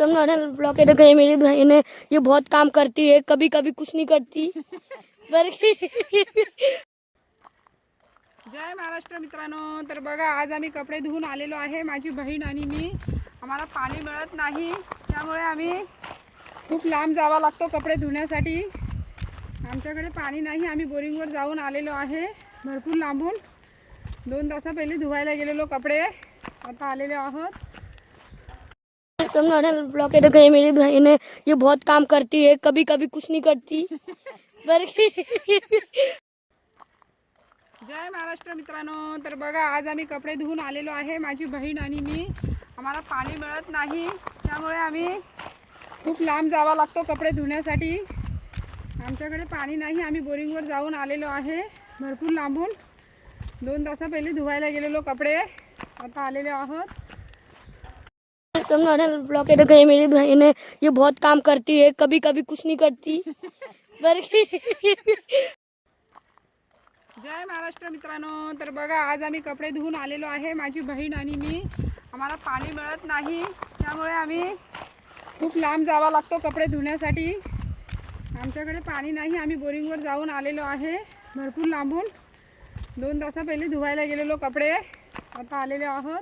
Block है गई मेरी बहन है, ये बहुत काम करती है, कभी कभी कुछ नहीं करती जय महाराष्ट्र मित्रांनो. तर बघा, आज आम्ही कपडे धुवून आलेलो आहे, माझी बहीण आणि मी. आम्हाला पाणी मिळत नाही, त्यामुळे आम्ही खूप लांब जावा लागतो कपडे धुण्यासाठी. आमच्याकडे पाणी नाही, आम्ही बोरिंगवर जाऊन आलेलो आहे भरपूर लांबून. 2 तास पहिले धुवायला गेलेलो कपडे, आता आलेले आहोत. ब्लॉक है गई मेरी बहन है, ये बहुत काम करती है, कभी कभी कुछ नहीं करती जय महाराष्ट्र मित्रांनो. तर बघा, आज आम्ही कपडे धुवून आलेलो आहे, माझी बहीण आणि मी. आम्हाला पाणी मिळत नाही, त्यामुळे आम्ही खूप लांब जावा लागतो कपडे धुण्यासाठी. आमच्याकडे पाणी नाही, आम्ही बोरिंगवर जाऊन आलेलो आहे भरपूर लांबून. 2 तास पहिले धुवायला गेलेलो कपडे, आता आलेले आहोत. ब्लॉक है गई मेरी बहन है, ये बहुत काम करती है, कभी कभी कुछ नहीं करती जय महाराष्ट्र मित्रांनो. तर बघा, आज आम्ही कपडे धुवून आलेलो आहे, माझी बहीण आणि मी. आम्हाला पाणी मिळत नाही, त्यामुळे आम्ही खूप लांब जावा लागतो कपडे धुण्यासाठी. आमच्याकडे पाणी नाही, आम्ही बोरिंगवर जाऊन आलेलो आहे भरपूर लांबून. 2 तास पहिले धुवायला गेलेलो कपडे, आता आलेले आहोत.